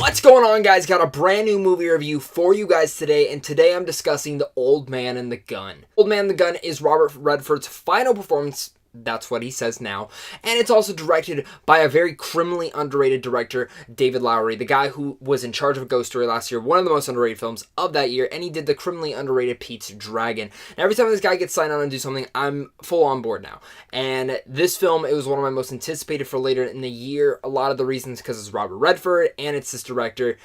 What's going on, guys? Got a brand new movie review for you guys today, and today I'm discussing The Old Man and the Gun. Old Man and the Gun is Robert Redford's final performance. That's what he says now. And it's also directed by a very criminally underrated director, David Lowery, the guy who was in charge of Ghost Story last year, one of the most underrated films of that year, and he did the criminally underrated Pete's Dragon. And every time this guy gets signed on and do something, I'm full on board now. And this film, it was one of my most anticipated for later in the year. A lot of the reasons because it's Robert Redford and it's this director.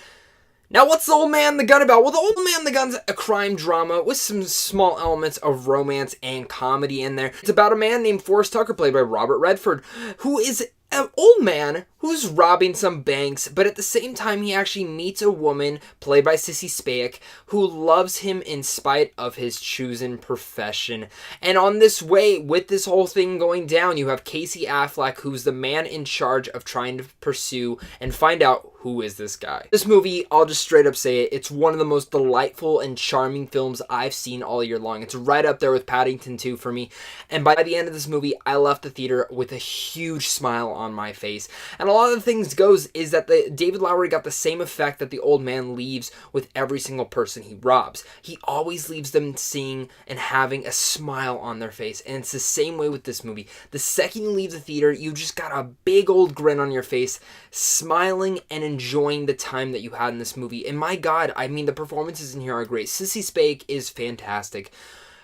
Now, what's The Old Man and the Gun about? Well, The Old Man and the Gun's a crime drama with some small elements of romance and comedy in there. It's about a man named Forrest Tucker, played by Robert Redford, who is an old man who's robbing some banks, but at the same time, he actually meets a woman, played by Sissy Spacek, who loves him in spite of his chosen profession. And on this way, with this whole thing going down, you have Casey Affleck, who's the man in charge of trying to pursue and find out who is this guy. This movie, I'll just straight up say it, it's one of the most delightful and charming films I've seen all year long. It's right up there with Paddington 2 for me. And by the end of this movie, I left the theater with a huge smile on my face. And a lot of the things goes is that David Lowery got the same effect that the old man leaves with every single person he robs. He always leaves them seeing and having a smile on their face. And it's the same way with this movie. The second you leave the theater, you just got a big old grin on your face, smiling and enjoying the time that you had in this movie. And my God, I mean, the performances in here are great. Sissy Spacek is fantastic.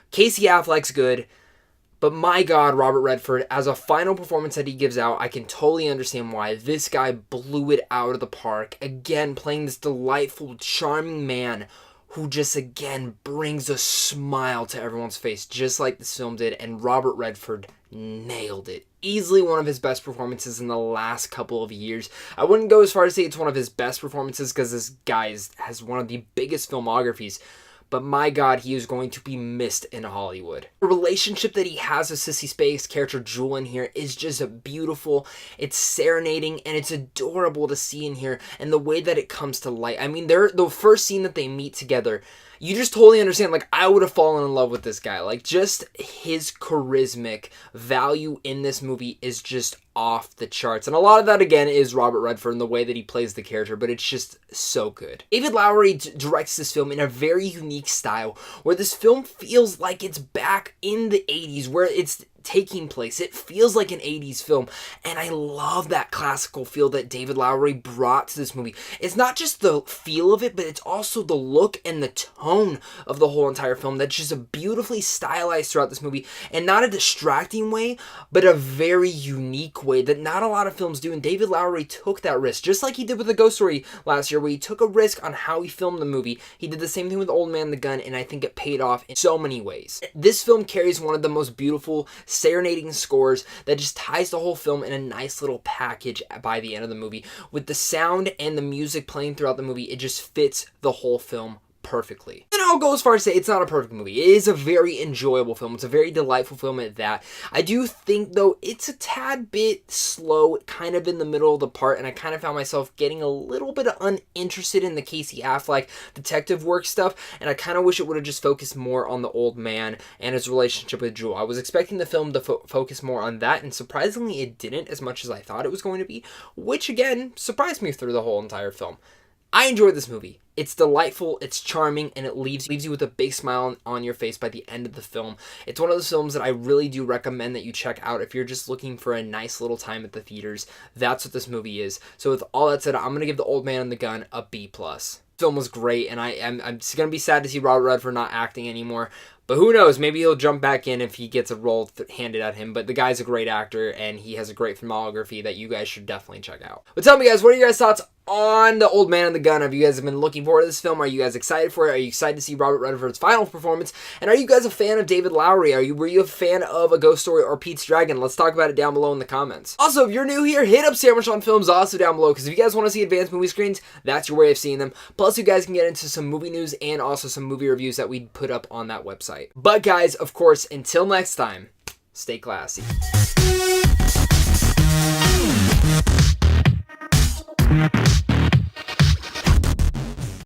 Casey Affleck's good. But my God, Robert Redford, as a final performance that he gives out, I can totally understand why this guy blew it out of the park. Again, playing this delightful, charming man who just, again, brings a smile to everyone's face, just like this film did. And Robert Redford nailed it. Easily one of his best performances in the last couple of years. I wouldn't go as far as to say it's one of his best performances because this guy has one of the biggest filmographies. But my God, he is going to be missed in Hollywood. The relationship that he has with Sissy Spacek's character, Jewel, in here is just beautiful. It's serenading, and it's adorable to see in here, and the way that it comes to light. I mean, the first scene that they meet together, you just totally understand, like, I would have fallen in love with this guy. Like, just his charismatic value in this movie is just off the charts. And a lot of that, again, is Robert Redford and the way that he plays the character, but it's just so good. David Lowery directs this film in a very unique style, where this film feels like it's back in the 80s, where it's taking place. It feels like an 80s film, and I love that classical feel that David Lowery brought to this movie. It's not just the feel of it, but it's also the look and the tone of the whole entire film that's just a beautifully stylized throughout this movie, and not a distracting way, but a very unique way that not a lot of films do. And David Lowery took that risk, just like he did with the Ghost Story last year, where he took a risk on how he filmed the movie. He did the same thing with Old Man and the Gun, and I think it paid off in so many ways. This film carries one of the most beautiful serenading scores that just ties the whole film in a nice little package by the end of the movie. With the sound and the music playing throughout the movie, it just fits the whole film perfectly. And I'll go as far as to say it's not a perfect movie. It is a very enjoyable film. It's a very delightful film at that. I do think, though, it's a tad bit slow, kind of in the middle of the part, and I kind of found myself getting a little bit uninterested in the Casey Affleck detective work stuff, and I kind of wish it would have just focused more on the old man and his relationship with Jewel. I was expecting the film to focus more on that, and surprisingly it didn't as much as I thought it was going to be, which again surprised me through the whole entire film. I enjoyed this movie. It's delightful, it's charming, and it leaves you with a big smile on your face by the end of the film. It's one of those films that I really do recommend that you check out if you're just looking for a nice little time at the theaters. That's what this movie is. So with all that said, I'm going to give The Old Man and the Gun a B+. The film was great, and I'm going to be sad to see Robert Redford not acting anymore. But who knows, maybe he'll jump back in if he gets a role handed at him. But the guy's a great actor, and he has a great filmography that you guys should definitely check out. But tell me, guys, what are your guys' thoughts on The Old Man and the Gun? Have you guys been looking forward to this film? Are you guys excited for it? Are you excited to see Robert Redford's final performance? And are you guys a fan of David Lowery? Were you a fan of A Ghost Story or Pete's Dragon? Let's talk about it down below in the comments. Also, if you're new here, hit up Sandwich on Films also down below, because if you guys want to see advanced movie screens, that's your way of seeing them. Plus, you guys can get into some movie news and also some movie reviews that we put up on that website. But guys, of course, until next time, stay classy.